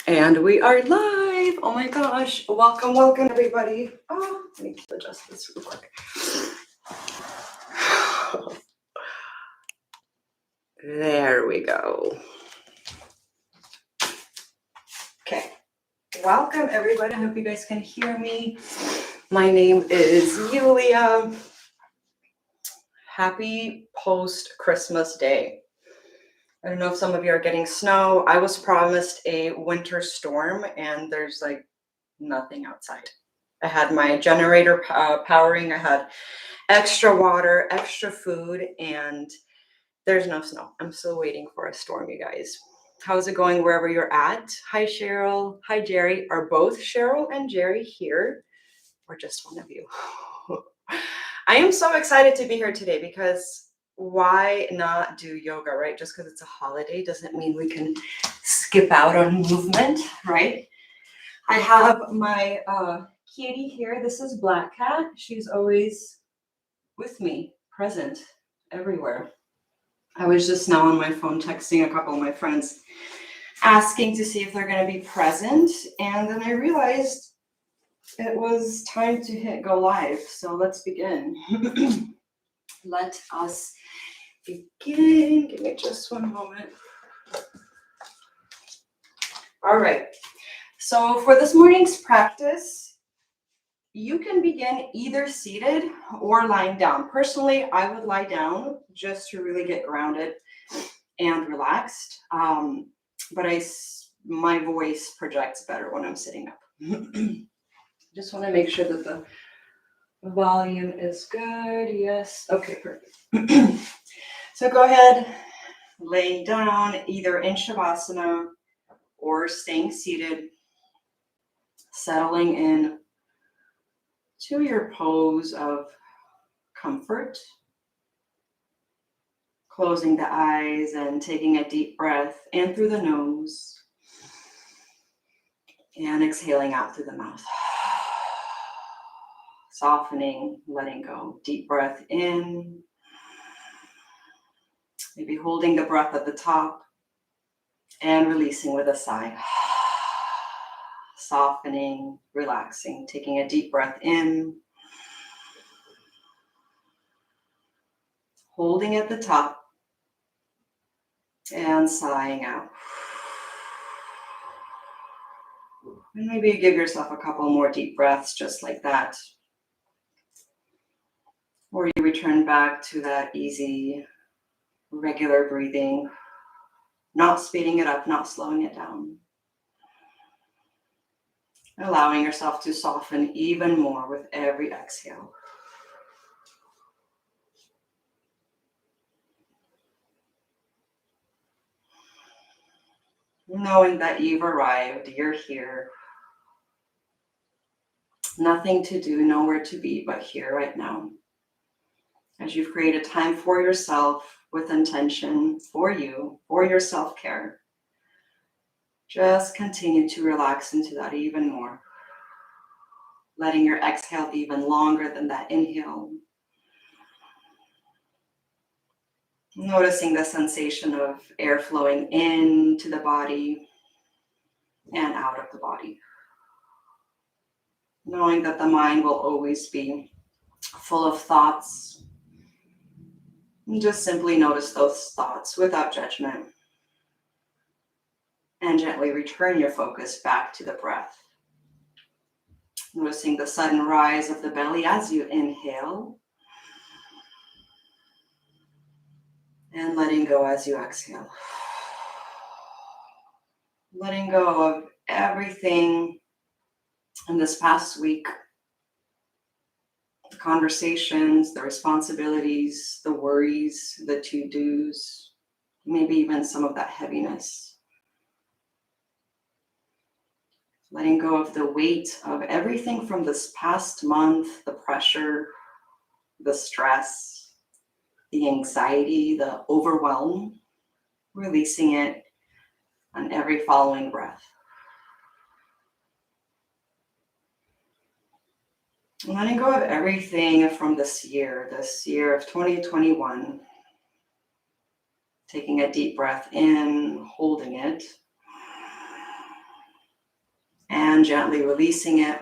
And we are live. Oh my gosh. Welcome, welcome everybody. Oh, I need to adjust this real quick. There we go. Okay. Welcome everybody. I hope you guys can hear me. My name is Yuliya. Happy post-Christmas day. I don't know if some of you are getting snow. I was promised a winter storm and there's like nothing outside. I had my generator powering. I had extra water, extra food, and there's no snow. I'm still waiting for a storm, you guys. How's it going wherever you're at? Hi, Cheryl. Hi, Jerry. Are both Cheryl and Jerry here, or just one of you? I am so excited to be here today because why not do yoga, right? Just because it's a holiday doesn't mean we can skip out on movement, right? I have my kitty here. This is Black Cat. She's always with me, present everywhere. I was just now on my phone texting a couple of my friends asking to see if they're going to be present. And then I realized it was time to hit go live. So let's begin. Let us begin. Give me just one moment. All right. So for this morning's practice, you can begin either seated or lying down. Personally, I would lie down just to really get grounded and relaxed. But my voice projects better when I'm sitting up. Just want to make sure that the volume is good. Yes. Okay, perfect. So go ahead, laying down either in Shavasana or staying seated, settling in to your pose of comfort, closing the eyes and taking a deep breath in through the nose and exhaling out through the mouth. Softening, letting go. Deep breath in, maybe holding the breath at the top and releasing with a sigh. Softening, relaxing, taking a deep breath in, holding at the top and sighing out. And maybe give yourself a couple more deep breaths just like that. Or you return back to that easy, regular breathing, not speeding it up, not slowing it down. Allowing yourself to soften even more with every exhale. Knowing that you've arrived, you're here. Nothing to do, nowhere to be, but here right now. As you've created time for yourself with intention for you, for your self-care. Just continue to relax into that even more. Letting your exhale be even longer than that inhale. Noticing the sensation of air flowing into the body and out of the body. Knowing that the mind will always be full of thoughts. And just simply notice those thoughts without judgment. And gently return your focus back to the breath. Noticing the sudden rise of the belly as you inhale. And letting go as you exhale. Letting go of everything in this past week. The conversations, the responsibilities, the worries, the to-dos, maybe even some of that heaviness. Letting go of the weight of everything from this past month, the pressure, the stress, the anxiety, the overwhelm, releasing it on every following breath. Letting go of everything from this year of 2021. Taking a deep breath in, holding it. and gently releasing it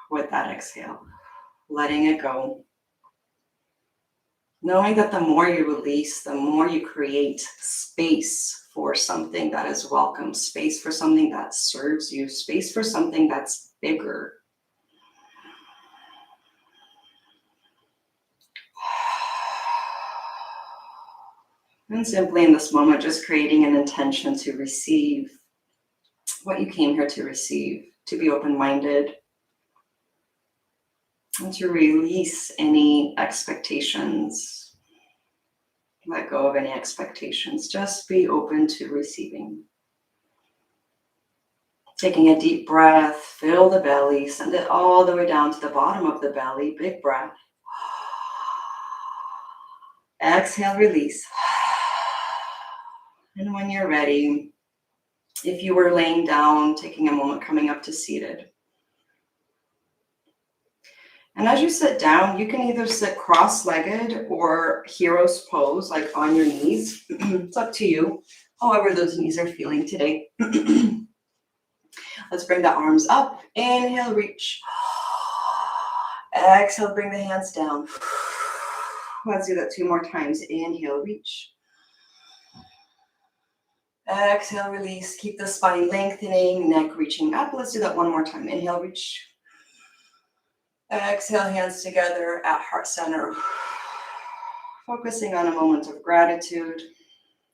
with that exhale, letting it go. Knowing that the more you release, the more you create space for something that is welcome, space for something that serves you, space for something that's bigger. And simply in this moment, just creating an intention to receive what you came here to receive, to be open-minded, and to release any expectations. Let go of any expectations. Just be open to receiving. Taking a deep breath, fill the belly, send it all the way down to the bottom of the belly. Big breath. Exhale, release. And when you're ready, if you were laying down, taking a moment, coming up to seated. And as you sit down, you can either sit cross-legged or hero's pose, like on your knees. It's up to you, however those knees are feeling today. Let's bring the arms up. Inhale, reach. Exhale, bring the hands down. Let's do that 2 more times. Inhale, reach. Exhale, release. Keep the spine lengthening, neck reaching up. Let's do that 1 more time. Inhale, reach. Exhale, hands together at heart center. Focusing on a moment of gratitude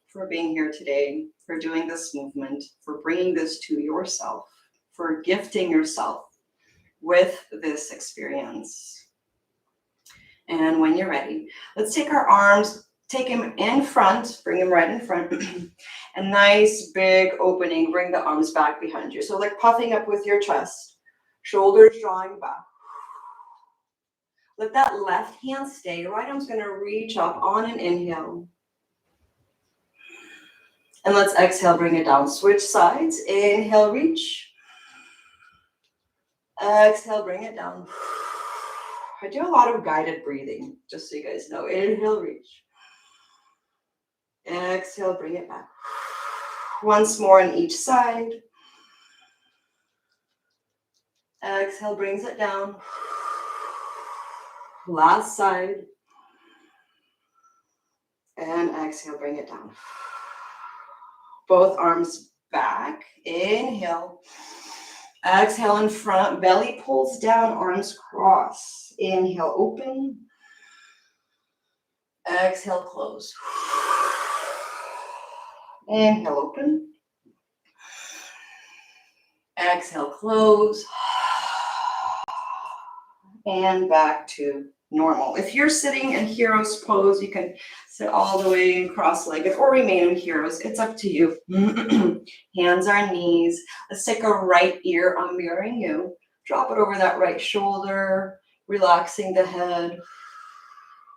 for being here today, for doing this movement, for bringing this to yourself, for gifting yourself with this experience. And when you're ready, let's take our arms, take them in front, bring them right in front. A nice big opening, bring the arms back behind you. So like puffing up with your chest, shoulders drawing back. Let that left hand stay. Right arm's going to reach up on an inhale. And let's exhale, bring it down. Switch sides. Inhale, reach. Exhale, bring it down. I do a lot of guided breathing, just so you guys know. Inhale, reach. Exhale, bring it back. Once more on each side. Exhale, brings it down. Last side. And exhale, bring it down. Both arms back. Inhale. Exhale in front. Belly pulls down, arms cross. Inhale, open. Exhale, close. Inhale, open. Exhale, close. And back to normal. If you're sitting in hero's pose, you can sit all the way in cross-legged or remain in hero's. It's up to you. Hands are knees. Let's take a right ear. I'm mirroring you. Drop it over that right shoulder, relaxing the head.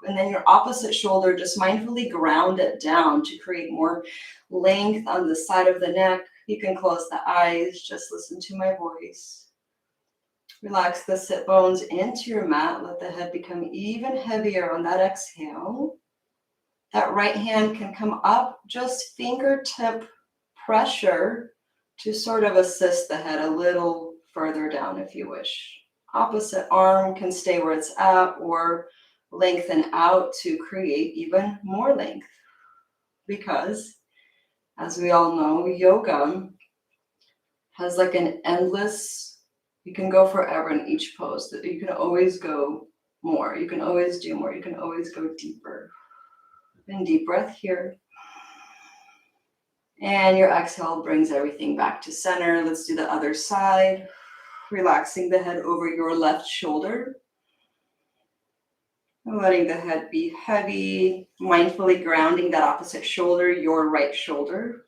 And then your opposite shoulder, just mindfully ground it down to create more length on the side of the neck. You can close the eyes, just listen to my voice. Relax the sit bones into your mat. Let the head become even heavier on that exhale. That right hand can come up, just fingertip pressure to sort of assist the head a little further down if you wish. Opposite arm can stay where it's at or lengthen out to create even more length. Because, as we all know, yoga has like an endless, you can go forever in each pose. You can always go more. You can always do more. You can always go deeper. And deep breath here. And your exhale brings everything back to center. Let's do the other side. Relaxing the head over your left shoulder. Letting the head be heavy. Mindfully grounding that opposite shoulder, your right shoulder.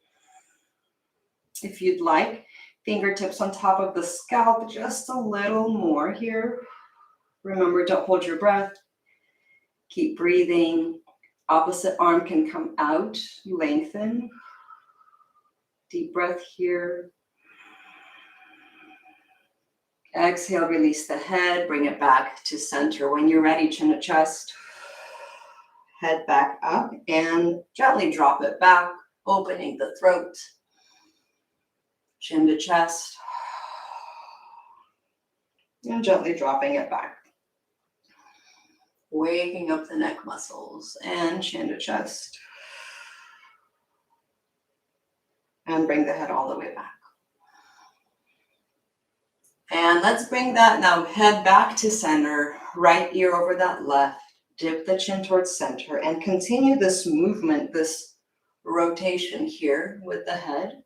If you'd like, fingertips on top of the scalp, just a little more here. Remember, don't hold your breath. Keep breathing. Opposite arm can come out, lengthen. Deep breath here. Exhale, release the head, bring it back to center. When you're ready, chin to chest. Head back up and gently drop it back, opening the throat. Chin to chest. And gently dropping it back. Waking up the neck muscles and chin to chest. And bring the head all the way back. And let's bring that now head back to center, right ear over that left. Dip the chin towards center and continue this movement, this rotation here with the head.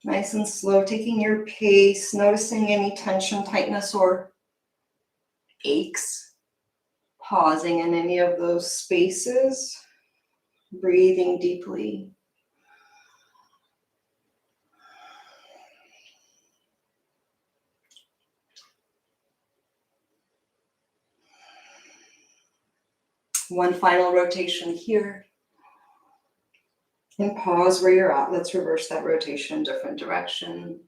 Nice and slow, taking your pace, noticing any tension, tightness, or aches. Pausing in any of those spaces. Breathing deeply. One final rotation here. And pause where you're at. Let's reverse that rotation, different direction.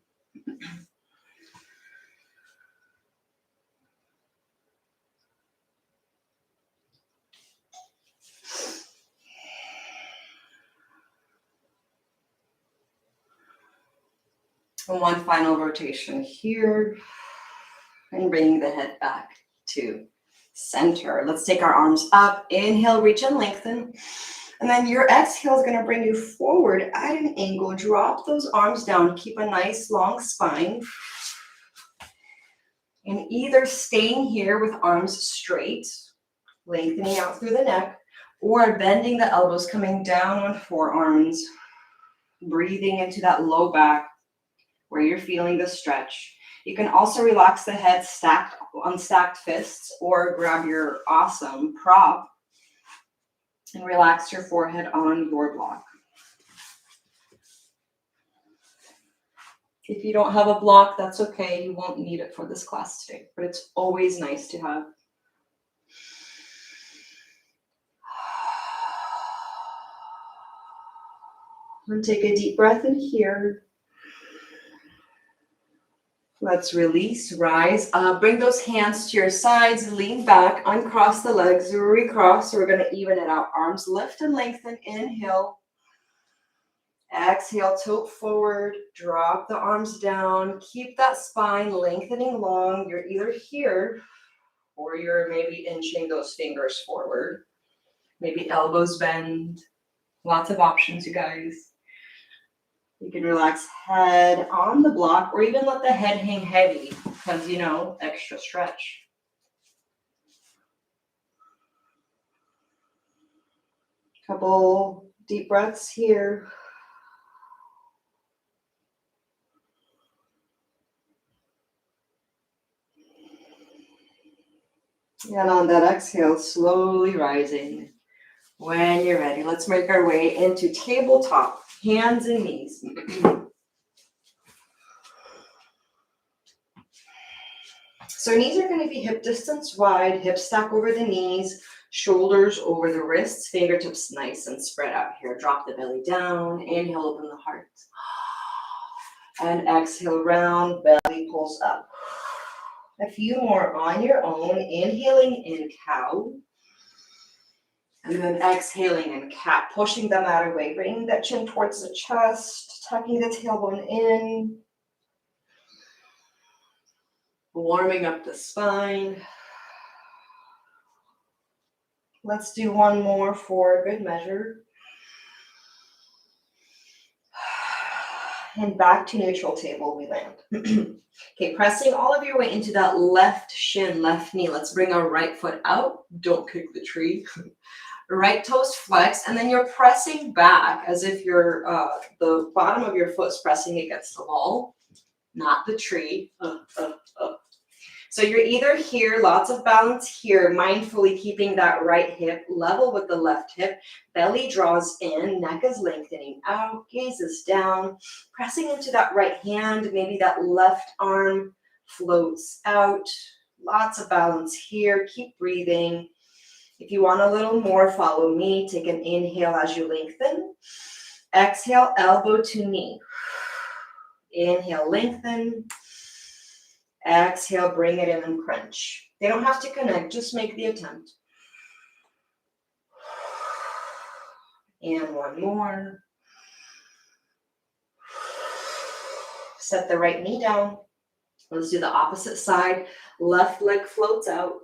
And one final rotation here. And bringing the head back to center. Let's take our arms up. Inhale, reach and lengthen. And then your exhale is going to bring you forward at an angle. Drop those arms down. Keep a nice long spine. And either staying here with arms straight, lengthening out through the neck, or bending the elbows, coming down on forearms, breathing into that low back where you're feeling the stretch. You can also relax the head stacked on stacked fists, or grab your awesome prop and relax your forehead on your block. If you don't have a block, that's okay. You won't need it for this class today, but it's always nice to have. And take a deep breath in here. Let's release, rise up, bring those hands to your sides, lean back, uncross the legs, recross. We're going to even it out. Arms lift and lengthen, inhale. Exhale, tilt forward, drop the arms down. Keep that spine lengthening long. You're either here or you're maybe inching those fingers forward. Maybe elbows bend. Lots of options, you guys. You can relax head on the block, or even let the head hang heavy because, extra stretch. Couple deep breaths here. And on that exhale, slowly rising. When you're ready, let's make our way into tabletop, hands and knees. So knees are going to be hip distance wide, hips stack over the knees, shoulders over the wrists, fingertips nice and spread out here. Drop the belly down, inhale, open the heart. And exhale, round, belly pulls up. A few more on your own, inhaling in cow. And then exhaling in cat, pushing the mat away, bringing that chin towards the chest, tucking the tailbone in. Warming up the spine. Let's do one more for good measure. And back to neutral table we land. Okay, pressing all of your weight into that left shin, left knee. Let's bring our right foot out. Don't kick the tree. Right toes flex, and then you're pressing back as if you're the bottom of your foot is pressing against the wall, not the tree. So you're either here, lots of balance here, mindfully keeping that right hip level with the left hip. Belly draws in, neck is lengthening out, gaze is down, pressing into that right hand. Maybe that left arm floats out. Lots of balance here. Keep breathing. If you want a little more, follow me. Take an inhale as you lengthen. Exhale, elbow to knee. Inhale, lengthen. Exhale, bring it in and crunch. They don't have to connect, just make the attempt. And one more. Set the right knee down. Let's do the opposite side. Left leg floats out.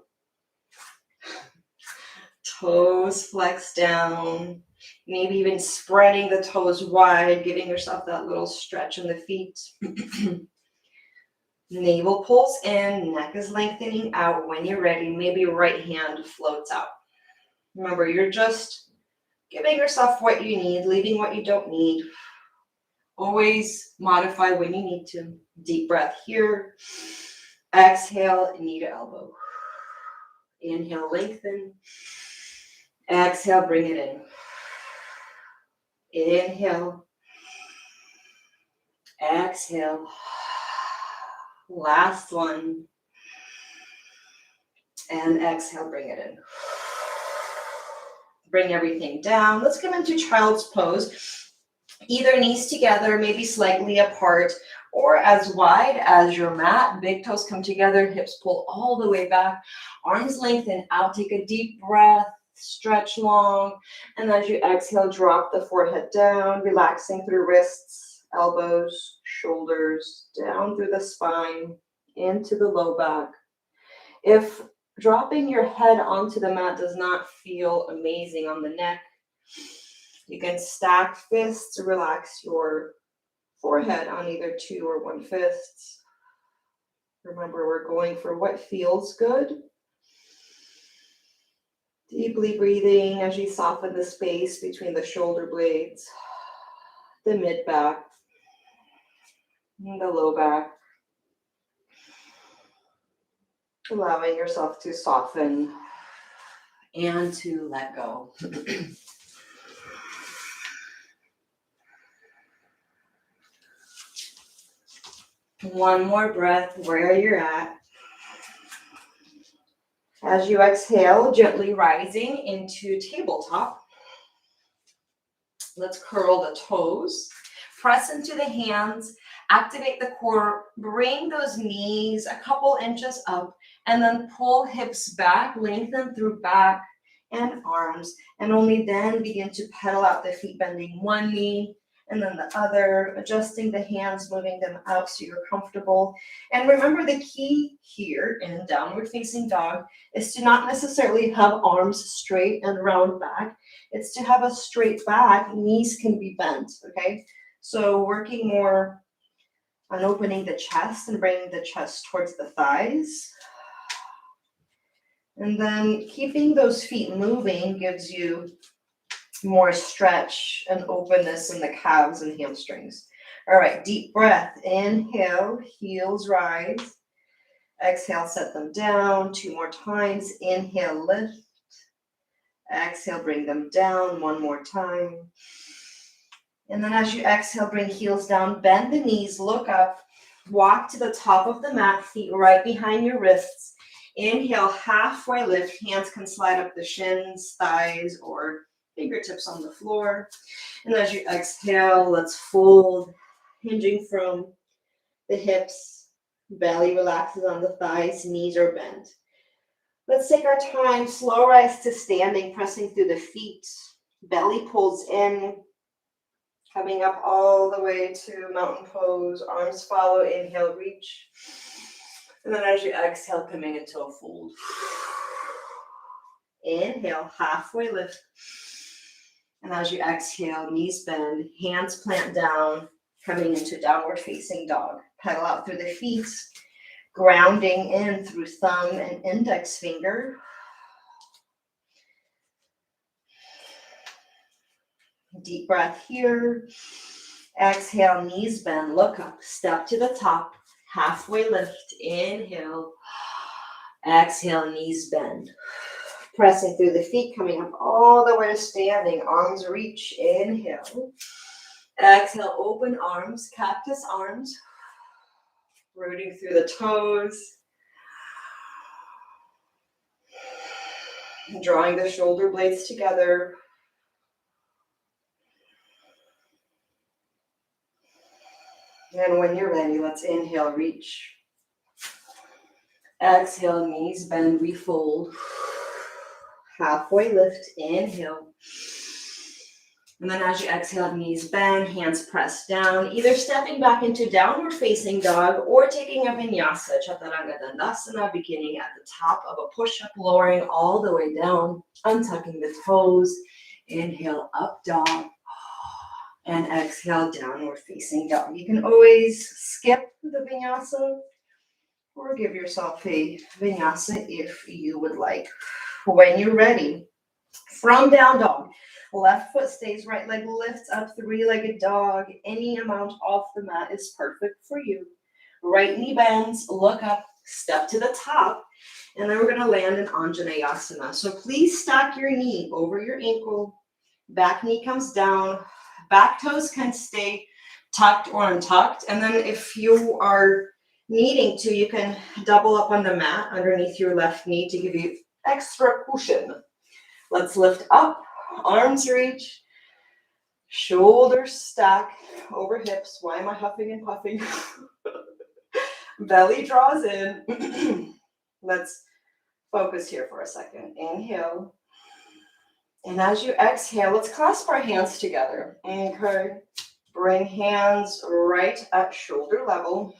Toes flex down. Maybe even spreading the toes wide, giving yourself that little stretch in the feet. Navel pulls in, neck is lengthening out. When you're ready, maybe right hand floats out. Remember, you're just giving yourself what you need, leaving what you don't need. Always modify when you need to. Deep breath here. Exhale, knee to elbow. Inhale, lengthen. Exhale, bring it in. Inhale. Exhale. Last one. And exhale, bring it in. Bring everything down. Let's come into child's pose. Either knees together, maybe slightly apart, or as wide as your mat. Big toes come together, hips pull all the way back, arms lengthen out. Take a deep breath, stretch long, and as you exhale, drop the forehead down, relaxing through wrists, elbows, shoulders, down through the spine, into the low back. If dropping your head onto the mat does not feel amazing on the neck, you can stack fists to relax your forehead on either 2 or 1 fist. Remember, we're going for what feels good. Deeply breathing as you soften the space between the shoulder blades, the mid back, and the low back. Allowing yourself to soften and to let go. One more breath where you're at. As you exhale, gently rising into tabletop. Let's curl the toes. Press into the hands. Activate the core. Bring those knees a couple inches up. And then pull hips back. Lengthen through back and arms. And only then begin to pedal out the feet, bending one knee and then the other, adjusting the hands, moving them out so you're comfortable. And remember, the key here in downward facing dog is to not necessarily have arms straight and round back. It's to have a straight back, knees can be bent, okay? So working more on opening the chest and bringing the chest towards the thighs. And then keeping those feet moving gives you more stretch and openness in the calves and hamstrings. All right, deep breath. Inhale, heels rise. Exhale, set them down. 2 more times. Inhale, lift. Exhale, bring them down. 1 more time. And then as you exhale, bring heels down. Bend the knees, look up. Walk to the top of the mat, feet right behind your wrists. Inhale, halfway lift. Hands can slide up the shins, thighs, or fingertips on the floor. And as you exhale, let's fold, hinging from the hips. Belly relaxes on the thighs, knees are bent. Let's take our time, slow rise to standing, pressing through the feet. Belly pulls in, coming up all the way to mountain pose. Arms follow, inhale, reach. And then as you exhale, coming into a fold. Inhale, halfway lift. And as you exhale, knees bend, hands plant down, coming into downward facing dog. Pedal out through the feet, grounding in through thumb and index finger. Deep breath here. Exhale, knees bend, look up, step to the top, halfway lift, inhale. Exhale, knees bend. Pressing through the feet, coming up all the way to standing. Arms reach, inhale. Exhale, open arms, cactus arms. Rooting through the toes. Drawing the shoulder blades together. And when you're ready, let's inhale, reach. Exhale, knees bend, refold. Halfway lift, inhale. And then as you exhale, knees bend, hands press down, either stepping back into downward facing dog or taking a vinyasa, chaturanga dandasana, beginning at the top of a push-up, lowering all the way down, untucking the toes. Inhale, up dog, and exhale, downward facing dog. You can always skip the vinyasa or give yourself a vinyasa if you would like. When you're ready, from down dog, left foot stays, right leg lifts up, three-legged dog. Any amount off the mat is perfect for you. Right knee bends, look up, step to the top, and then we're going to land in Anjaneyasana. So please stack your knee over your ankle, back knee comes down, back toes can stay tucked or untucked, and then if you are needing to, you can double up on the mat underneath your left knee to give you extra cushion. Let's lift up, arms reach, shoulders stack over hips. Why am I huffing and puffing? Belly draws in. Let's focus here for a second. Inhale. And as you exhale, let's clasp our hands together. Okay. Bring hands right at shoulder level.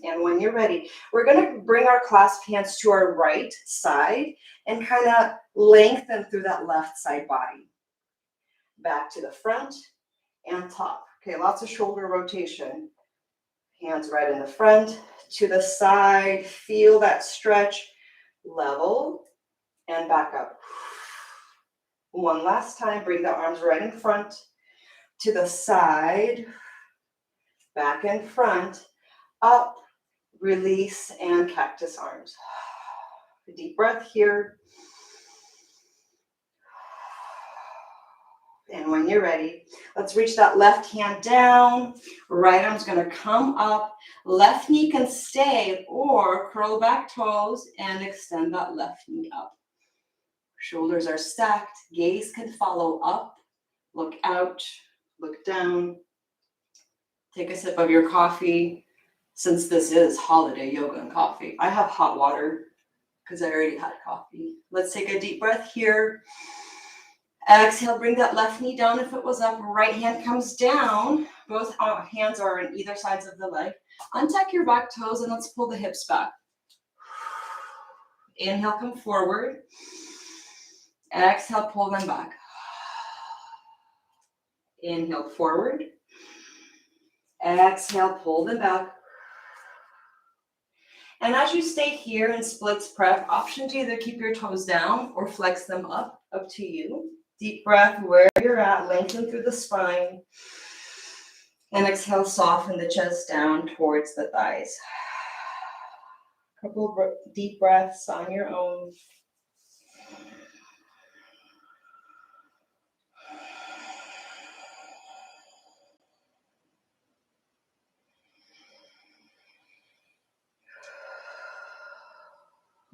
And when you're ready, we're going to bring our clasped hands to our right side and kind of lengthen through that left side body. Back to the front and top. Okay, lots of shoulder rotation. Hands right in the front, to the side. Feel that stretch. Level and back up. One last time. Bring the arms right in front, to the side, back and front, up, release, and cactus arms. A deep breath here. And when you're ready, let's reach that left hand down. Right arm's going to come up. Left knee can stay or curl back toes and extend that left knee up. Shoulders are stacked. Gaze can follow up. Look out. Look down. Take a sip of your coffee. Since this is holiday yoga and coffee, I have hot water because I already had coffee. Let's take a deep breath here. Exhale, bring that left knee down if it was up. Right hand comes down. Both hands are on either sides of the leg. Untuck your back toes and let's pull the hips back. Inhale, come forward. Exhale, pull them back. Inhale, forward. Exhale, pull them back. And as you stay here in splits prep, option to either keep your toes down or flex them up to you. Deep breath where you're at, lengthen through the spine. And exhale, soften the chest down towards the thighs. A couple of deep breaths on your own.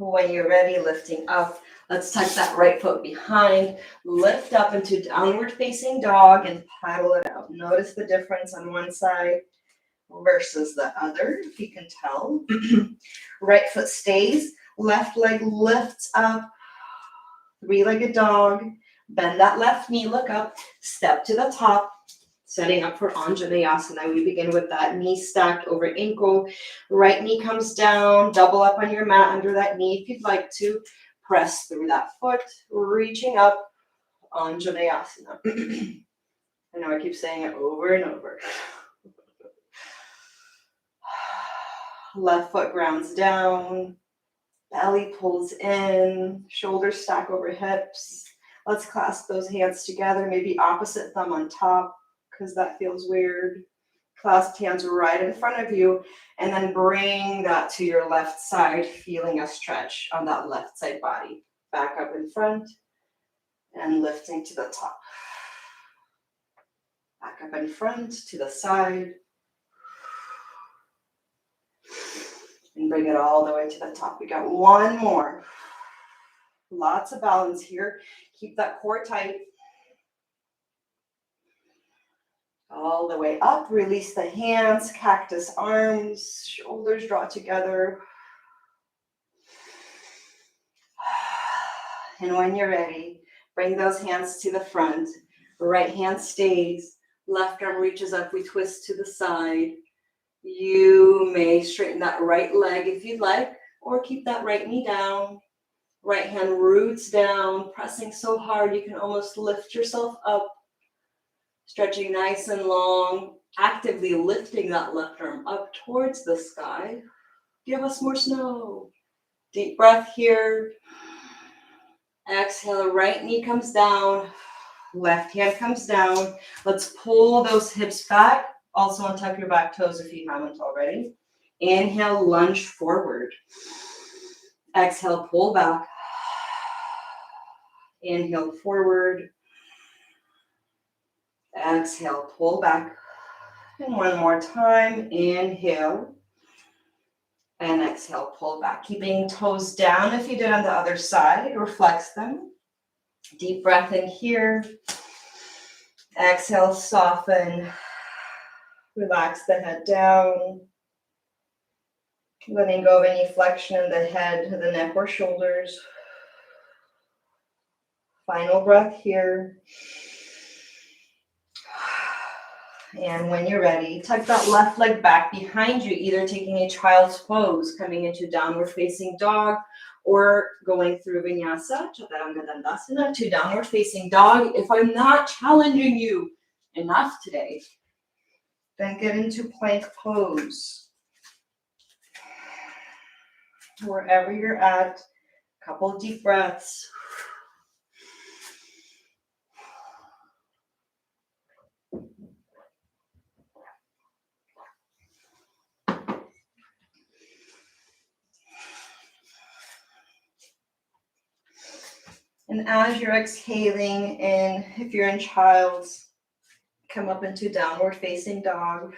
When you're ready, lifting up, let's tuck that right foot behind, lift up into downward facing dog and paddle it out. Notice the difference on one side versus the other, if you can tell. Right foot stays, left leg lifts up, three-legged dog, bend that left knee, look up, step to the top, setting up for Anjaneyasana. We begin with that knee stacked over ankle. Right knee comes down, double up on your mat under that knee if you'd like to. Press through that foot, reaching up, Anjaneyasana. I know I keep saying it over and over. Left foot grounds down, belly pulls in, shoulders stack over hips. Let's clasp those hands together, maybe opposite thumb on top, because that feels weird. Clasped hands right in front of you, and then bring that to your left side, feeling a stretch on that left side body. Back up in front, and lifting to the top. Back up in front, to the side. And bring it all the way to the top. We got one more. Lots of balance here. Keep that core tight. All the way up, release the hands, cactus arms, shoulders draw together. And when you're ready, bring those hands to the front. Right hand stays. Left arm reaches up. We twist to the side. You may straighten that right leg if you'd like, or keep that right knee down. Right hand roots down, pressing so hard you can almost lift yourself up. Stretching nice and long, actively lifting that left arm up towards the sky. Give us more snow. Deep breath here. Exhale, right knee comes down, left hand comes down. Let's pull those hips back. Also untuck your back toes if you haven't already. Inhale, lunge forward. Exhale, pull back. Inhale, forward. Exhale, pull back. And one more time. Inhale. And exhale, pull back. Keeping toes down if you did on the other side. Reflex them. Deep breath in here. Exhale, soften. Relax the head down. Letting go of any flexion in the head, the neck, or shoulders. Final breath here. And when you're ready, tuck that left leg back behind you, either taking a child's pose, coming into downward facing dog, or going through vinyasa, chaturanga dandasana, to downward facing dog. If I'm not challenging you enough today, then get into plank pose. Wherever you're at, a couple deep breaths. And as you're exhaling, and if you're in child's, come up into downward facing dog.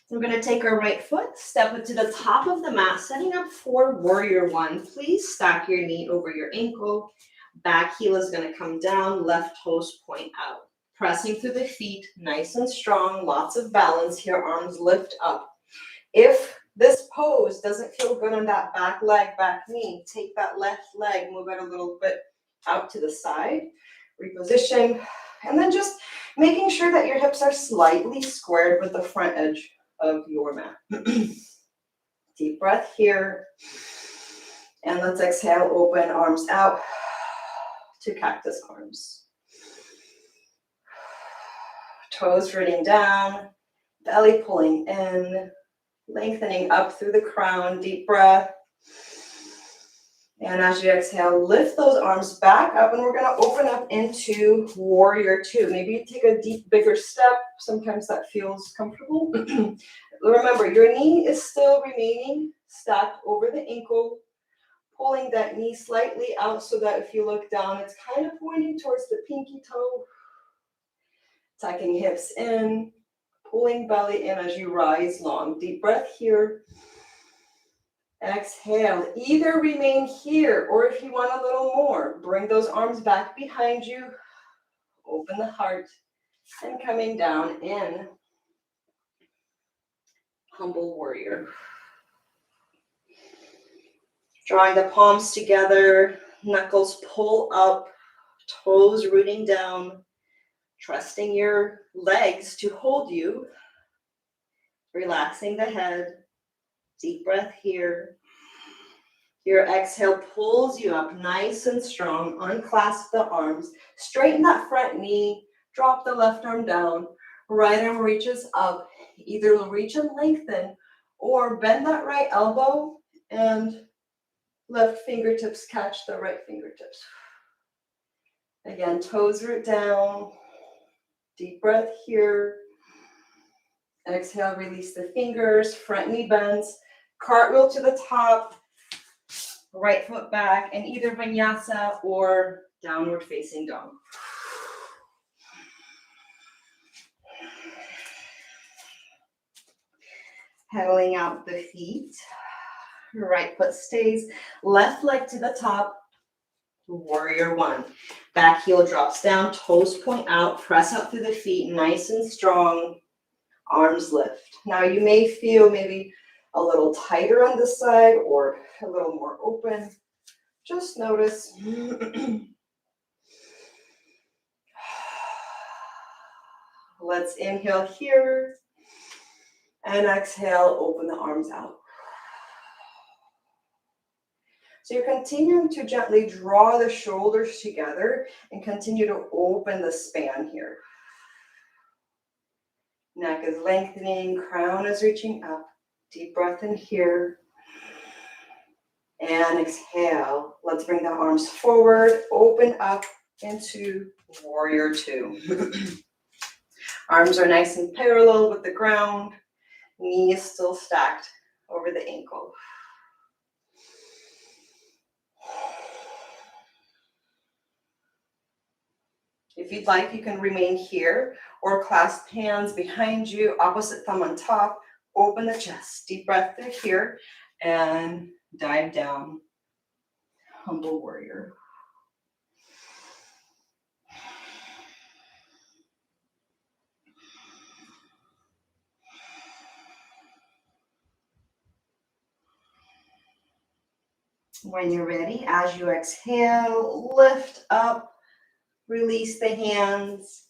We're going to take our right foot, step it to the top of the mat, setting up for warrior one. Please stack your knee over your ankle. Back heel is going to come down, left toes point out. Pressing through the feet, nice and strong, lots of balance here, arms lift up. If this pose doesn't feel good on that back leg, back knee, take that left leg, move it a little bit out to the side, reposition, and then just making sure that your hips are slightly squared with the front edge of your mat. Deep breath here. And let's exhale, open arms out to cactus arms. Toes rooting down, belly pulling in, lengthening up through the crown. Deep breath. And as you exhale, lift those arms back up, and we're going to open up into warrior two. Maybe you take a deep, bigger step. Sometimes that feels comfortable. Remember, your knee is still remaining stacked over the ankle, pulling that knee slightly out so that if you look down, it's kind of pointing towards the pinky toe. Tucking hips in, pulling belly in as you rise long. Deep breath here. Exhale. Either remain here, or if you want a little more, bring those arms back behind you. Open the heart, and coming down in humble warrior. Drawing the palms together, knuckles pull up, toes rooting down, trusting your legs to hold you, relaxing the head. Deep breath here. Your exhale pulls you up nice and strong. Unclasp the arms. Straighten that front knee. Drop the left arm down. Right arm reaches up. Either reach and lengthen, or bend that right elbow and left fingertips catch the right fingertips. Again, toes root down. Deep breath here. Exhale, release the fingers. Front knee bends. Cartwheel to the top, right foot back, and either vinyasa or downward facing dog. Pedaling out the feet. Right foot stays. Left leg to the top. Warrior one. Back heel drops down. Toes point out. Press up through the feet. Nice and strong. Arms lift. Now you may feel maybe a little tighter on this side or a little more open. Just notice. Let's inhale here. And exhale, open the arms out. So you're continuing to gently draw the shoulders together and continue to open the span here. Neck is lengthening, crown is reaching up. Deep breath in here. And exhale. Let's bring the arms forward, open up into warrior two. Arms are nice and parallel with the ground. Knee is still stacked over the ankle. If you'd like, you can remain here or clasp hands behind you, opposite thumb on top, open the chest. Deep breath through here and dive down. Humble warrior. When you're ready, as you exhale, lift up, release the hands,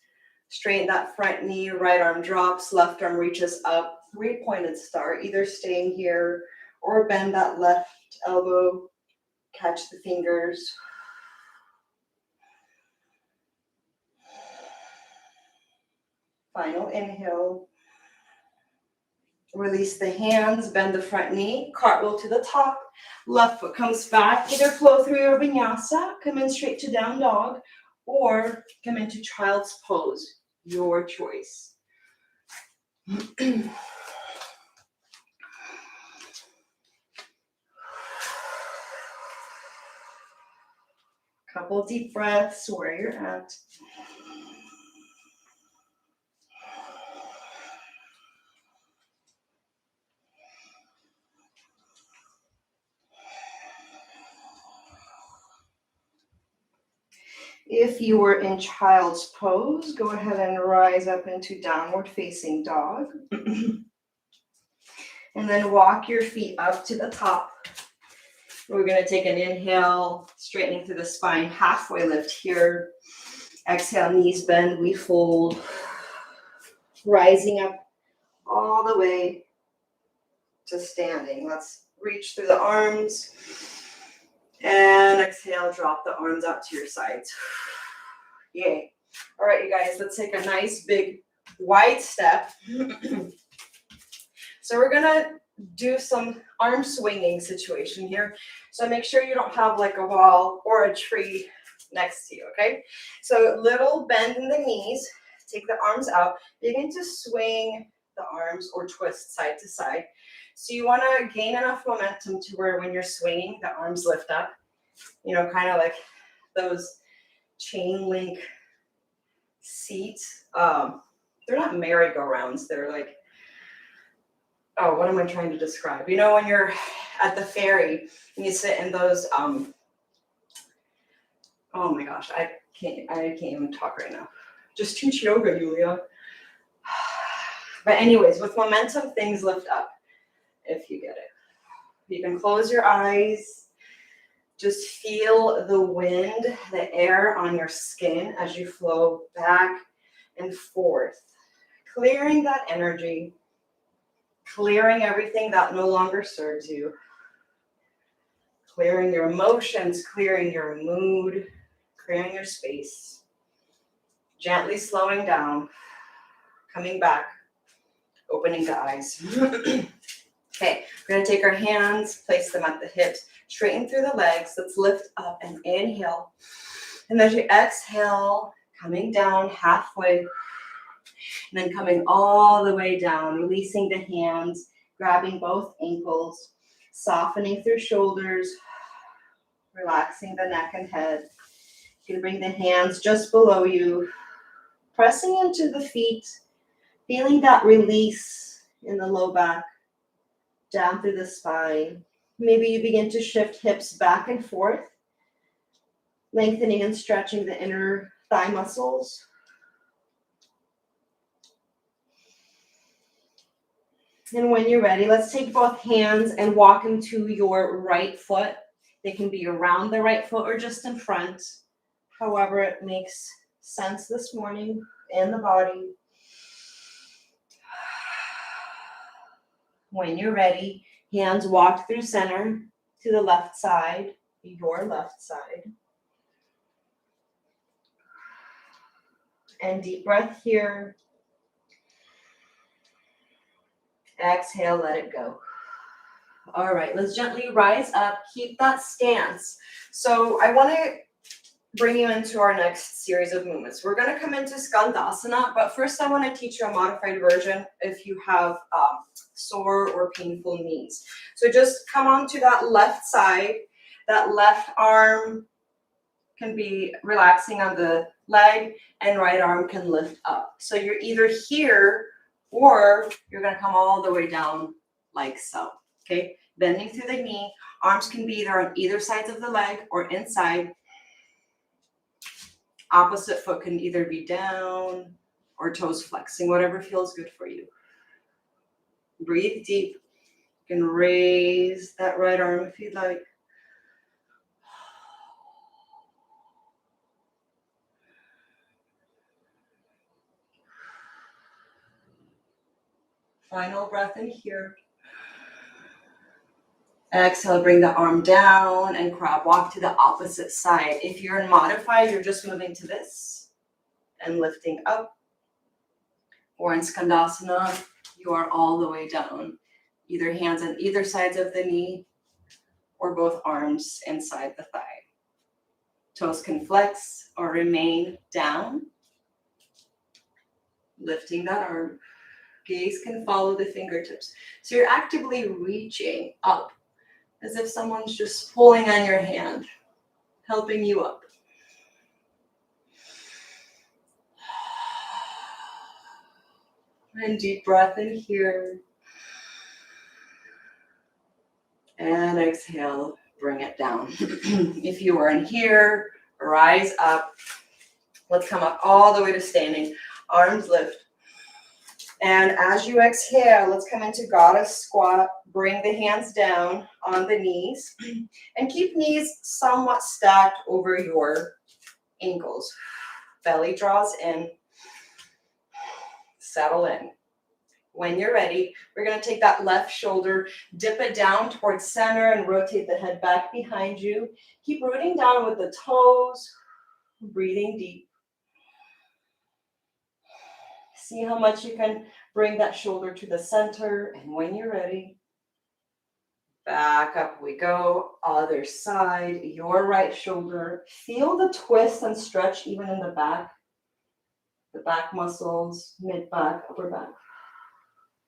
straighten that front knee, right arm drops, left arm reaches up, three-pointed star, either staying here or bend that left elbow, catch the fingers. Final inhale. Release the hands, bend the front knee, cartwheel to the top. Left foot comes back. Either flow through your vinyasa, come in straight to down dog, or come into child's pose, your choice. Couple deep breaths where you're at. If you were in child's pose, go ahead and rise up into downward facing dog. And then walk your feet up to the top. We're going to take an inhale, straightening through the spine, halfway lift here. Exhale, knees bend, we fold. Rising up all the way to standing. Let's reach through the arms. And exhale, drop the arms out to your sides. Yay. All right, you guys, let's take a nice big wide step. So we're gonna do some arm swinging situation here. So make sure you don't have like a wall or a tree next to you, okay? So little bend in the knees, take the arms out, begin to swing the arms or twist side to side. So you wanna gain enough momentum to where when you're swinging, the arms lift up, you know, kind of like those chain link seats. They're not merry-go-rounds, they're like, oh, what am I trying to describe? You know, when you're at the ferry and you sit in those, oh my gosh, I can't even talk right now. Just teach yoga, Yuliya. But anyways, with momentum, things lift up, if you get it. You can close your eyes. Just feel the wind, the air on your skin as you flow back and forth, clearing that energy, clearing everything that no longer serves you, clearing your emotions, clearing your mood, clearing your space, gently slowing down, coming back, opening the eyes. Okay, we're going to take our hands, place them at the hips, straighten through the legs. Let's lift up and inhale. And as you exhale, coming down halfway, and then coming all the way down, releasing the hands, grabbing both ankles, softening through shoulders, relaxing the neck and head. You can bring the hands just below you, pressing into the feet, feeling that release in the low back, down through the spine. Maybe you begin to shift hips back and forth, lengthening and stretching the inner thigh muscles. And when you're ready, let's take both hands and walk into your right foot. They can be around the right foot or just in front, however it makes sense this morning in the body. When you're ready, hands walk through center to the left side, your left side. And deep breath here. Exhale, let it go. All right, let's gently rise up. Keep that stance. So I want to bring you into our next series of movements. We're going to come into Skandasana, but first I want to teach you a modified version if you have sore or painful knees. So just come onto that left side. That left arm can be relaxing on the leg and right arm can lift up. So you're either here or you're going to come all the way down like so. Okay, bending through the knee. Arms can be either on either sides of the leg or inside. Opposite foot can either be down or toes flexing, whatever feels good for you. Breathe deep. You can raise that right arm if you'd like. Final breath in here. Exhale, bring the arm down and crab walk to the opposite side. If you're in modified, you're just moving to this and lifting up. Or in Skandasana, you are all the way down. Either hands on either sides of the knee or both arms inside the thigh. Toes can flex or remain down. Lifting that arm. Gaze can follow the fingertips. So you're actively reaching up as if someone's just pulling on your hand, helping you up. And deep breath in here. And exhale, bring it down. If you are in here, rise up. Let's come up all the way to standing. Arms lift. And as you exhale, let's come into goddess squat. Bring the hands down on the knees. And keep knees somewhat stacked over your ankles. Belly draws in. Settle in. When you're ready, we're going to take that left shoulder, dip it down towards center and rotate the head back behind you. Keep rooting down with the toes, breathing deep. See how much you can bring that shoulder to the center. And when you're ready, back up we go. Other side, your right shoulder. Feel the twist and stretch even in the back muscles, mid-back, upper back.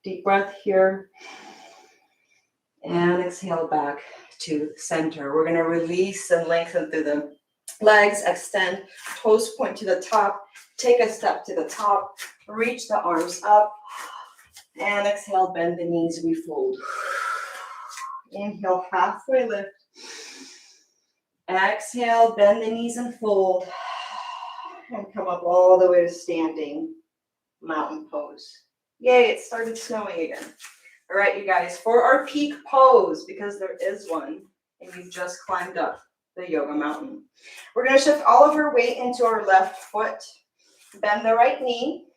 Deep breath here. And exhale back to center. We're going to release and lengthen through the legs. Extend. Toes point to the top. Take a step to the top. Reach the arms up. And exhale, bend the knees, we fold. Inhale, halfway lift. Exhale, bend the knees and fold. And come up all the way to standing mountain pose. Yay, it started snowing again. All right, you guys, for our peak pose, because there is one, and you've just climbed up the yoga mountain. We're going to shift all of our weight into our left foot. Bend the right knee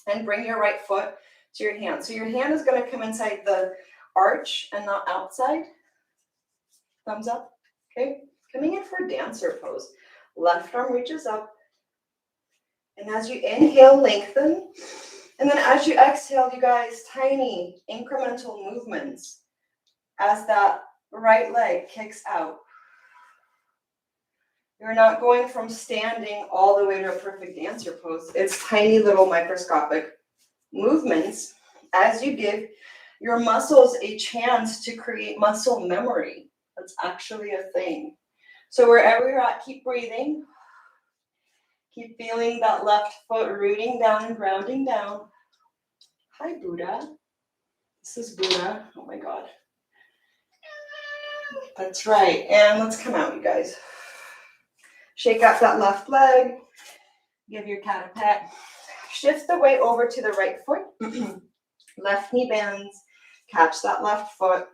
and bring your right foot to your hand. So your hand is going to come inside the arch and not outside. Thumbs up. Okay, coming in for dancer pose. Left arm reaches up. And as you inhale, lengthen. And then as you exhale, you guys, tiny incremental movements as that right leg kicks out. You're not going from standing all the way to a perfect dancer pose. It's tiny little microscopic movements as you give your muscles a chance to create muscle memory. That's actually a thing. So wherever you're at, keep breathing. Keep feeling that left foot rooting down and grounding down. Hi, Buddha. This is Buddha. Oh my God. That's right. And let's come out, you guys. Shake out that left leg. Give your cat a pet. Shift the weight over to the right foot. Left knee bends. Catch that left foot.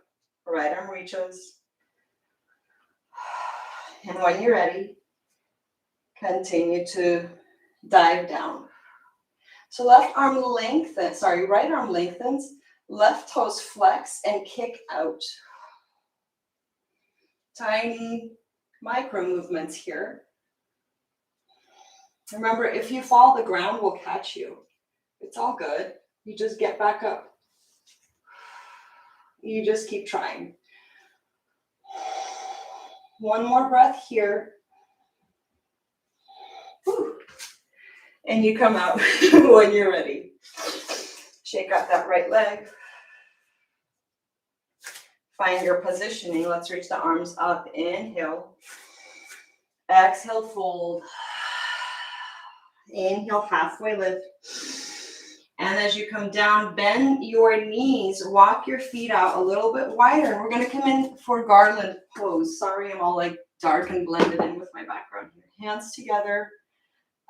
Right arm reaches. And when you're ready, continue to dive down. So right arm lengthens, Left toes flex and kick out. Tiny micro movements here. Remember, if you fall, the ground will catch you. It's all good. You just get back up. You just keep trying. One more breath here. Whew. And you come out when you're ready. Shake out that right leg. Find your positioning. Let's reach the arms up. Inhale. Exhale, fold. Inhale, halfway lift. And as you come down, bend your knees. Walk your feet out a little bit wider. We're going to come in for garland pose. Sorry, I'm all like dark and blended in with my background here. Hands together.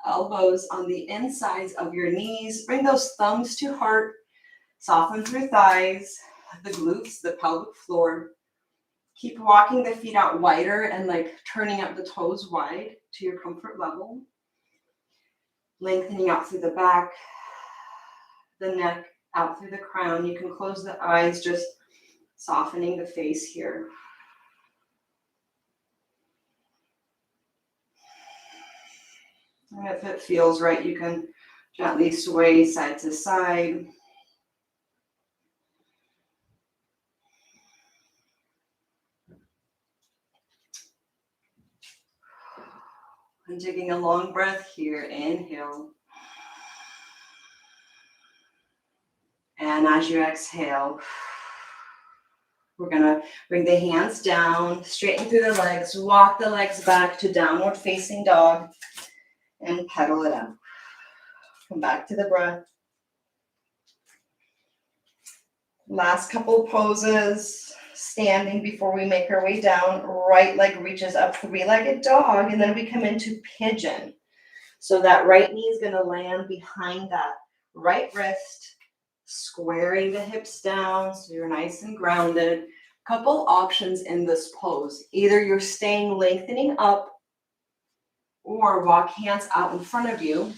Elbows on the insides of your knees. Bring those thumbs to heart. Soften through thighs, the glutes, the pelvic floor. Keep walking the feet out wider and like turning up the toes wide to your comfort level. Lengthening out through the back, the neck, out through the crown. You can close the eyes, just softening the face here. And if it feels right, you can gently sway side to side. And taking a long breath here, inhale. And as you exhale, we're gonna bring the hands down, straighten through the legs, walk the legs back to downward facing dog, and pedal it out. Come back to the breath. Last couple poses, standing before we make our way down. Right leg reaches up, three-legged dog, and then we come into pigeon. So that right knee is gonna land behind that right wrist, squaring the hips down so you're nice and grounded. Couple options in this pose. Either you're staying lengthening up or walk hands out in front of you,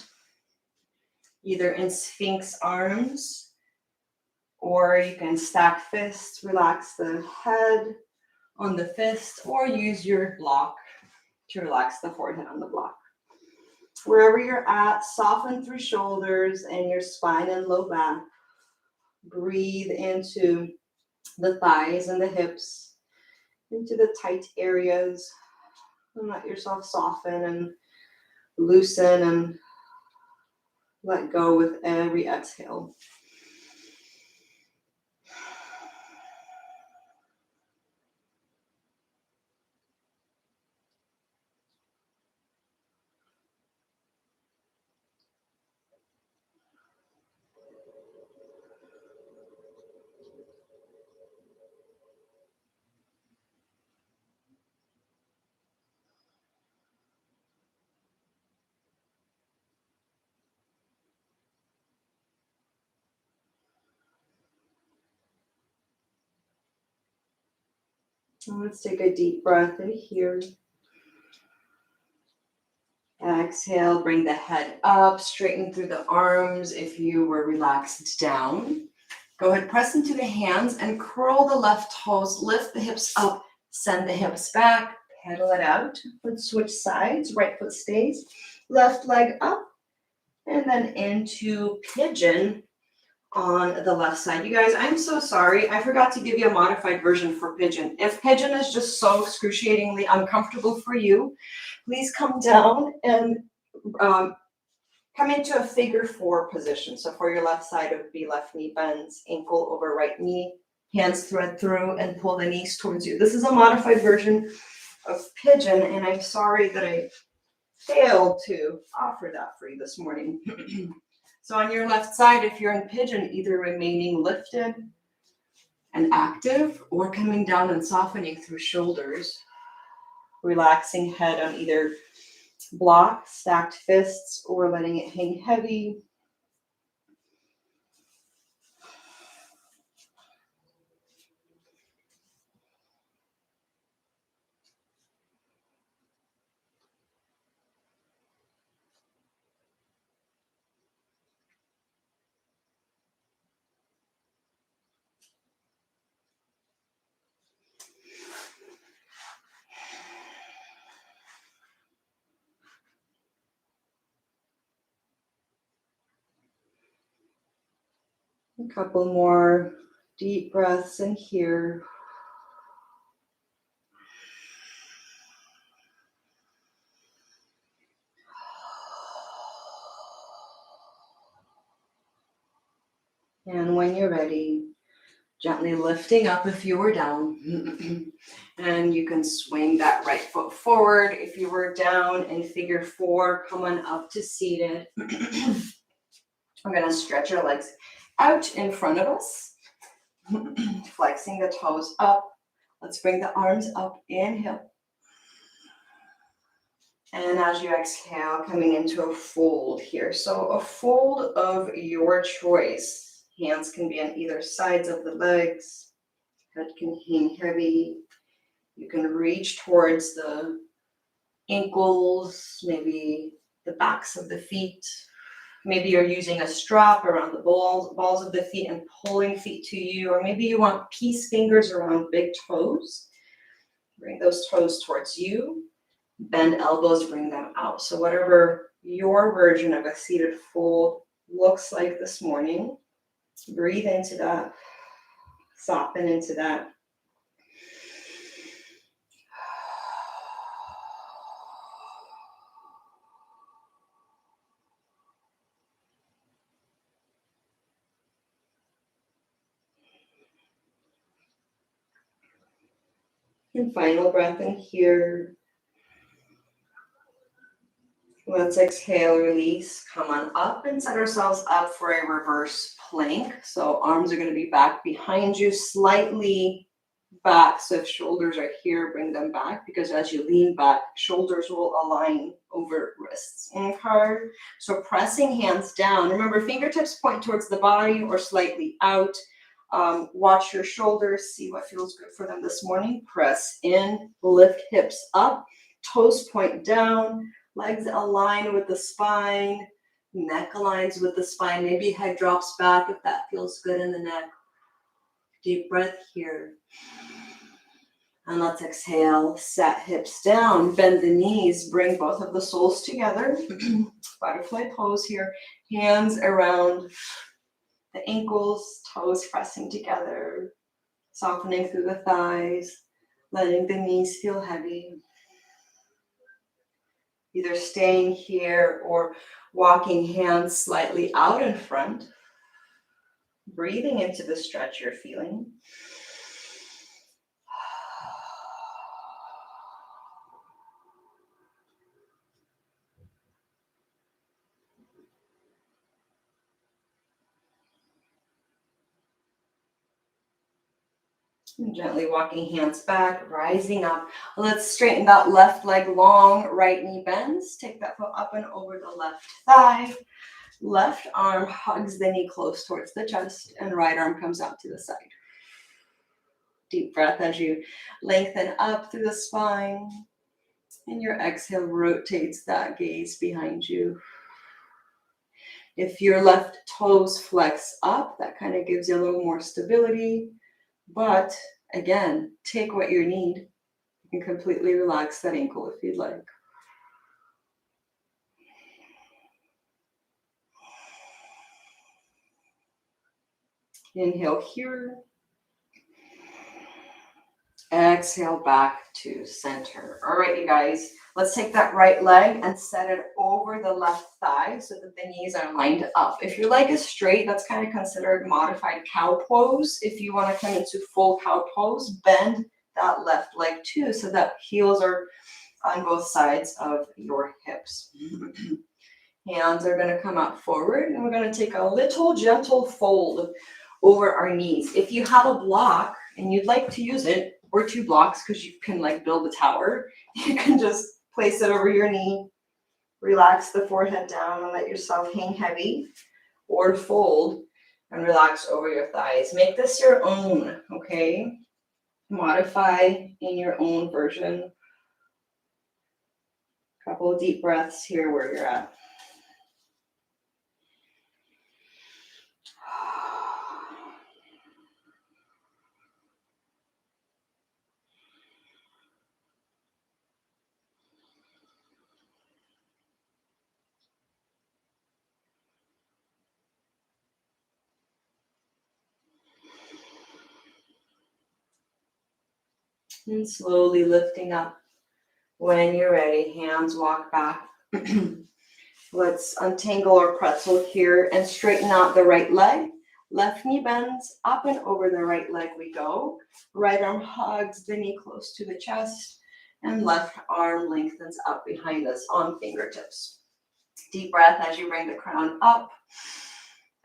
either in Sphinx arms, or you can stack fists, relax the head on the fist, or use your block to relax the forehead on the block. Wherever you're at, soften through shoulders and your spine and low back. Breathe into the thighs and the hips, into the tight areas, and let yourself soften and loosen and let go with every exhale. Let's take a deep breath in here. Exhale, bring the head up, straighten through the arms if you were relaxed down. Go ahead, press into the hands and curl the left toes, lift the hips up, send the hips back, pedal it out. Let's switch sides, right foot stays, left leg up, and then into pigeon on the left side. You guys, I'm so sorry. I forgot to give you a modified version for pigeon. If pigeon is just so excruciatingly uncomfortable for you, please come down and come into a figure four position. So for your left side, it would be left knee bends, ankle over right knee, hands thread through and pull the knees towards you. This is a modified version of pigeon, and I'm sorry that I failed to offer that for you this morning. So on your left side, if you're in pigeon, either remaining lifted and active or coming down and softening through shoulders, relaxing head on either block, stacked fists, or letting it hang heavy. A couple more deep breaths in here. And when you're ready, gently lifting up if you were down. And you can swing that right foot forward. If you were down in figure 4, come on up to seated. We're going to stretch our legs out in front of us, flexing the toes up. Let's bring the arms up, inhale. And as you exhale, coming into a fold here. So a fold of your choice. Hands can be on either sides of the legs. Head can hang heavy. You can reach towards the ankles, maybe the backs of the feet. Maybe you're using a strap around the balls of the feet and pulling feet to you, or maybe you want peace fingers around big toes. Bring those toes towards you. Bend elbows, bring them out. So whatever your version of a seated fold looks like this morning, breathe into that, soften into that. And final breath in here. Let's exhale, release, come on up and set ourselves up for a reverse plank. So arms are going to be back behind you, slightly back. So if shoulders are here, bring them back, because as you lean back, shoulders will align over wrists. Okay. So pressing hands down. Remember, fingertips point towards the body or slightly out. Watch your shoulders, see what feels good for them this morning. Press in, lift hips up, toes point down, legs align with the spine, neck aligns with the spine. Maybe head drops back if that feels good in the neck. Deep breath here. And let's exhale, set hips down, bend the knees, bring both of the soles together. Butterfly pose here, hands around the ankles, toes pressing together, softening through the thighs, letting the knees feel heavy. Either staying here or walking hands slightly out in front, breathing into the stretch you're feeling. And gently walking hands back, rising up. Let's straighten that left leg long, right knee bends. Take that foot up and over the left thigh. Left arm hugs the knee close towards the chest, and right arm comes out to the side. Deep breath as you lengthen up through the spine. And your exhale rotates that gaze behind you. If your left toes flex up, that kind of gives you a little more stability. But again, take what you need. You can completely relax that ankle if you'd like. Inhale here. Exhale back to center. All right, you guys, let's take that right leg and set it over the left thigh so that the knees are lined up. If your leg is straight, that's kind of considered modified cow pose. If you want to come into full cow pose, bend that left leg too so that heels are on both sides of your hips. Hands are going to come out forward, and we're going to take a little gentle fold over our knees. If you have a block and you'd like to use it, or 2 blocks, because you can like build a tower, you can just place it over your knee, relax the forehead down and let yourself hang heavy, or fold and relax over your thighs. Make this your own, okay? Modify in your own version. Couple of deep breaths here where you're at. And slowly lifting up. When you're ready, hands walk back. Let's untangle our pretzel here and straighten out the right leg. Left knee bends, up and over the right leg we go. Right arm hugs the knee close to the chest, and left arm lengthens up behind us on fingertips. Deep breath as you bring the crown up,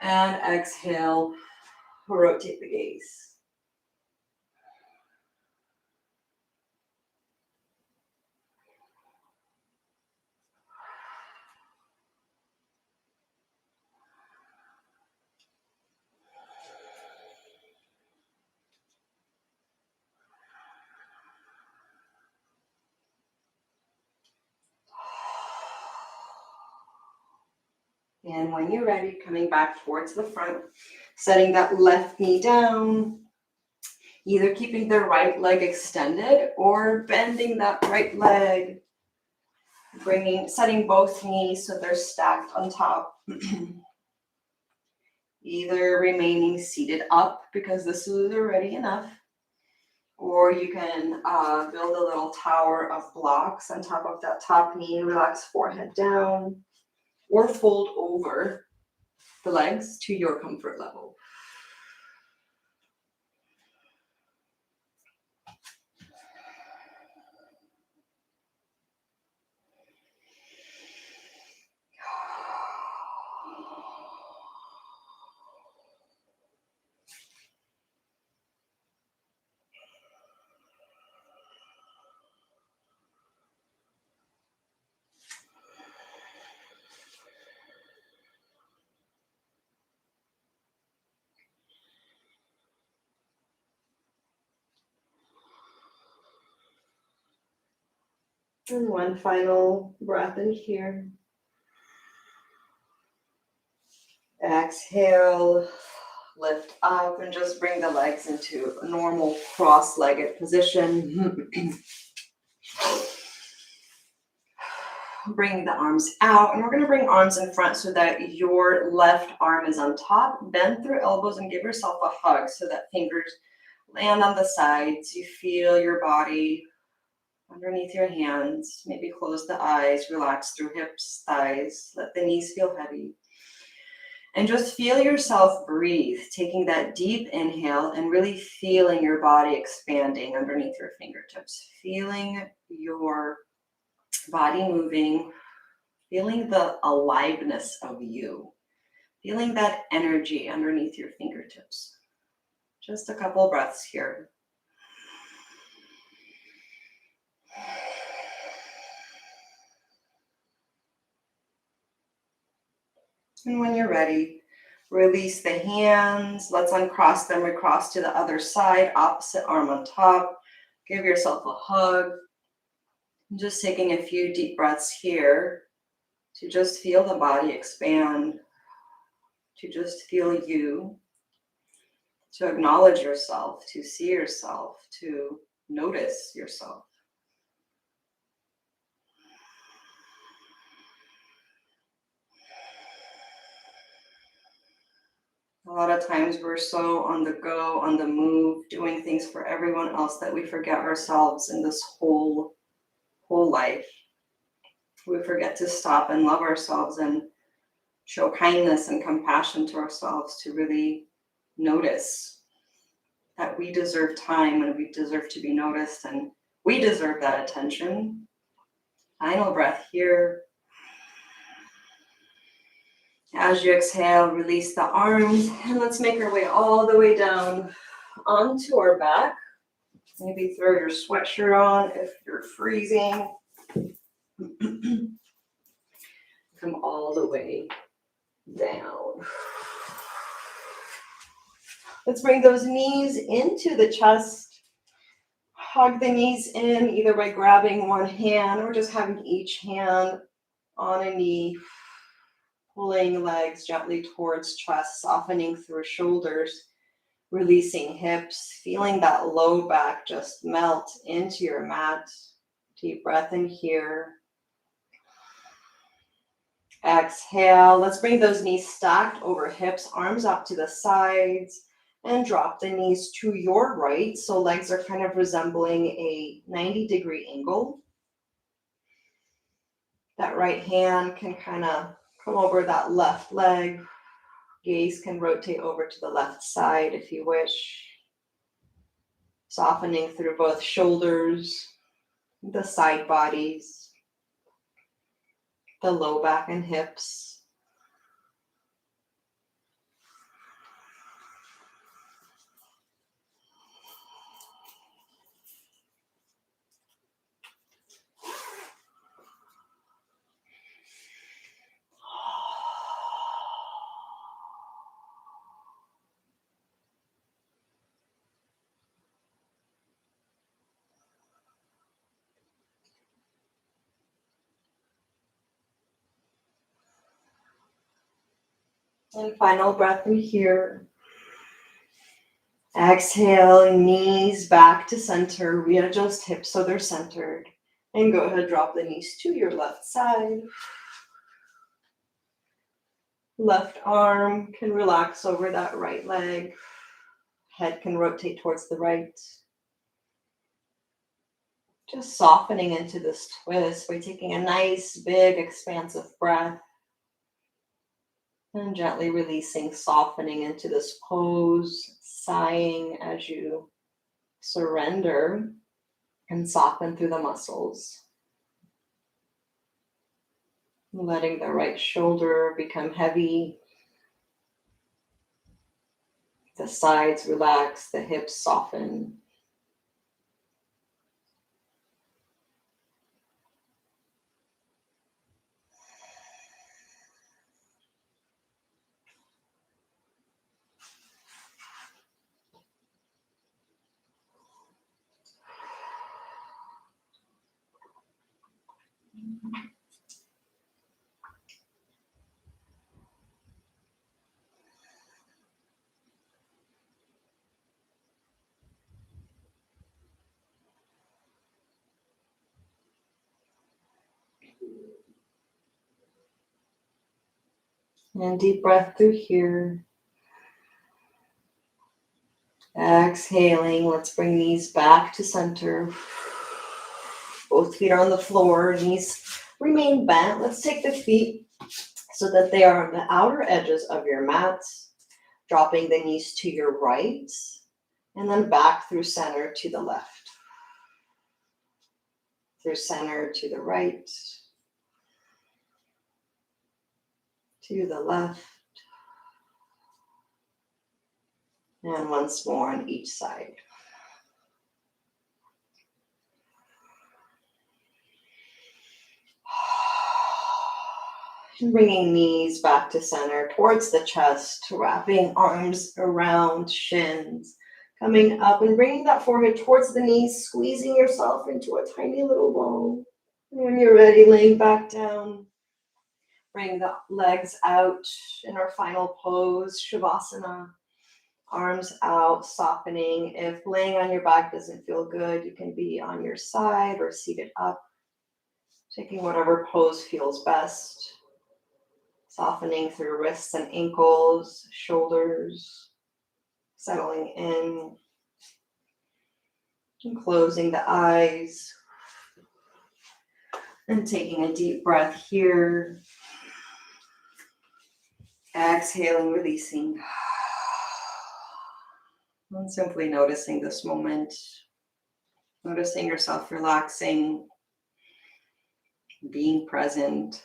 and exhale, rotate the gaze. And when you're ready, coming back towards the front, setting that left knee down, either keeping the right leg extended or bending that right leg, setting both knees so they're stacked on top. Either remaining seated up because this is already enough, or you can build a little tower of blocks on top of that top knee, relax forehead down, or fold over the legs to your comfort level. And one final breath in here. Exhale, lift up, and just bring the legs into a normal cross-legged position. Bring the arms out, and we're going to bring arms in front so that your left arm is on top. Bend through elbows and give yourself a hug so that fingers land on the sides. You feel your body underneath your hands. Maybe close the eyes, relax through hips, thighs. Let the knees feel heavy. And just feel yourself breathe, taking that deep inhale and really feeling your body expanding underneath your fingertips. Feeling your body moving, feeling the aliveness of you, feeling that energy underneath your fingertips. Just a couple of breaths here. And when you're ready, release the hands. Let's uncross them, recross to the other side, opposite arm on top. Give yourself a hug. Just taking a few deep breaths here to just feel the body expand, to just feel you, to acknowledge yourself, to see yourself, to notice yourself. A lot of times we're so on the go, on the move, doing things for everyone else that we forget ourselves in this whole life. We forget to stop and love ourselves and show kindness and compassion to ourselves, to really notice that we deserve time and we deserve to be noticed and we deserve that attention. Final breath here. As you exhale, release the arms, and let's make our way all the way down onto our back. Maybe throw your sweatshirt on if you're freezing. Come all the way down. Let's bring those knees into the chest. Hug the knees in either by grabbing one hand or just having each hand on a knee. Pulling legs gently towards chest, softening through shoulders, releasing hips, feeling that low back just melt into your mat. Deep breath in here. Exhale. Let's bring those knees stacked over hips, arms up to the sides. And drop the knees to your right. So legs are kind of resembling a 90-degree angle. That right hand can kind of come over that left leg. Gaze can rotate over to the left side if you wish. Softening through both shoulders, the side bodies, the low back and hips. And final breath in here. Exhale, knees back to center. Readjust hips so they're centered. And go ahead, drop the knees to your left side. Left arm can relax over that right leg. Head can rotate towards the right. Just softening into this twist by taking a nice, big, expansive breath. And gently releasing, softening into this pose, sighing as you surrender and soften through the muscles. Letting the right shoulder become heavy. The sides relax, the hips soften. And deep breath through here. Exhaling, let's bring these back to center. Both feet are on the floor, knees remain bent. Let's take the feet so that they are on the outer edges of your mat, dropping the knees to your right, and then back through center to the left. Through center to the right, to the left, and once more on each side. And bringing knees back to center towards the chest, wrapping arms around shins, coming up and bringing that forehead towards the knees, squeezing yourself into a tiny little ball. And when you're ready, laying back down, bring the legs out in our final pose, Shavasana. Arms out, softening. If laying on your back doesn't feel good, you can be on your side or seated up, taking whatever pose feels best. Softening through wrists and ankles, shoulders, settling in, and closing the eyes, and taking a deep breath here. Exhaling, releasing. And simply noticing this moment, noticing yourself relaxing, being present,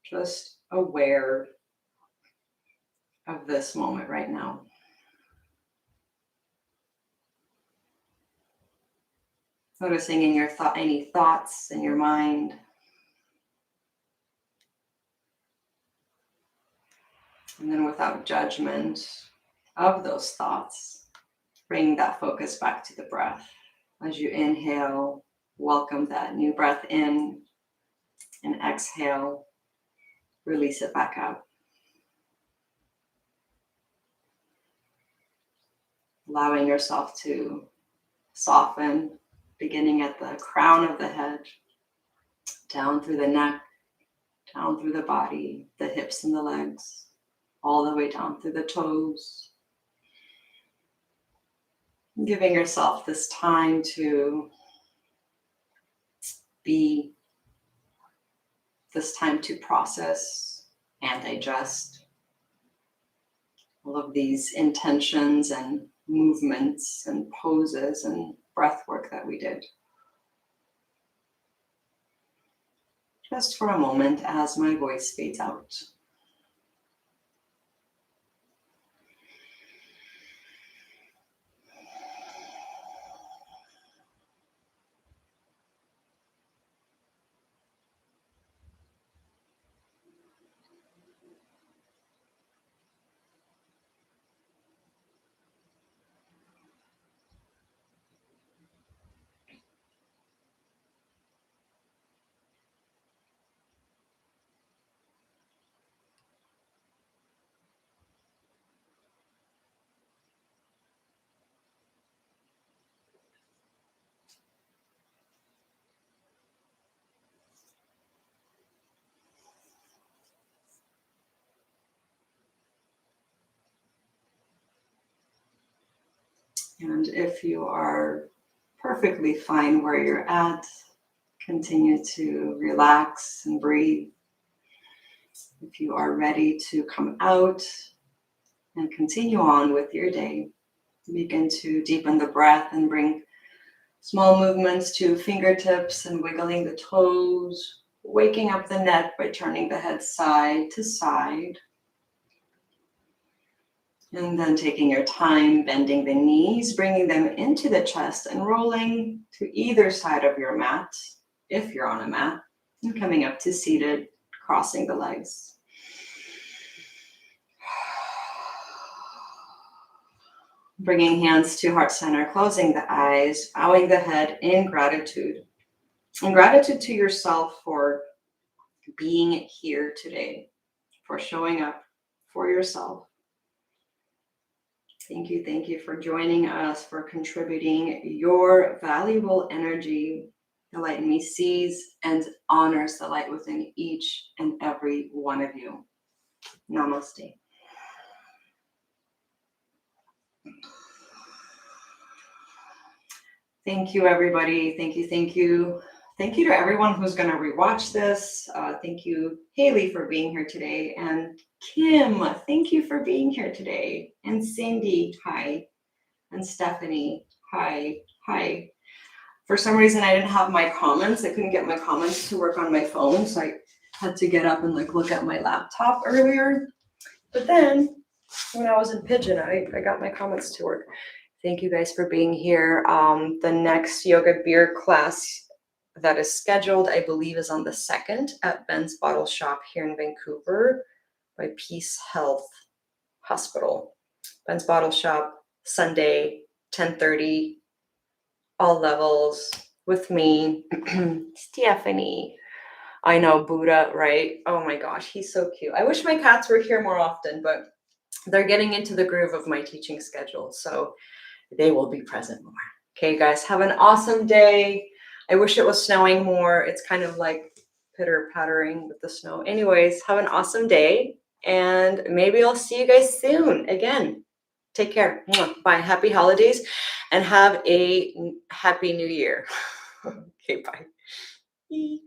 just aware of this moment right now. Noticing in your any thoughts in your mind. And then without judgment of those thoughts, bring that focus back to the breath. As you inhale, welcome that new breath in, and exhale, release it back out. Allowing yourself to soften, beginning at the crown of the head, down through the neck, down through the body, the hips and the legs, all the way down through the toes. Giving yourself this time to be, this time to process and digest all of these intentions and movements and poses and breath work that we did. Just for a moment as my voice fades out. And if you are perfectly fine where you're at, continue to relax and breathe. If you are ready to come out and continue on with your day, begin to deepen the breath and bring small movements to fingertips and wiggling the toes, waking up the neck by turning the head side to side. And then taking your time, bending the knees, bringing them into the chest and rolling to either side of your mat, if you're on a mat, and coming up to seated, crossing the legs. Bringing hands to heart center, closing the eyes, bowing the head in gratitude. And gratitude to yourself for being here today, for showing up for yourself. Thank you for joining us, for contributing your valuable energy. The light in me sees and honors the light within each and every one of you. Namaste. Thank you, everybody. Thank you. Thank you to everyone who's going to rewatch this. Thank you, Haley, for being here today. And Kim, thank you for being here today. And Cindy, hi. And Stephanie, hi. For some reason, I didn't have my comments. I couldn't get my comments to work on my phone, so I had to get up and look at my laptop earlier. But then, when I was in Pigeon, I got my comments to work. Thank you guys for being here. The next yoga beer class that is scheduled, I believe, is on the 2nd at Ben's Bottle Shop here in Vancouver by Peace Health Hospital. Ben's Bottle Shop, Sunday, 10:30, all levels, with me, Stephanie. I know, Buddha, right? Oh my gosh, he's so cute. I wish my cats were here more often, but they're getting into the groove of my teaching schedule, so they will be present more. Okay, guys, have an awesome day. I wish it was snowing more. It's kind of like pitter-pattering with the snow. Anyways, have an awesome day, and maybe I'll see you guys soon again. Take care. Bye. Happy holidays, and have a happy new year. Okay, bye. Eek.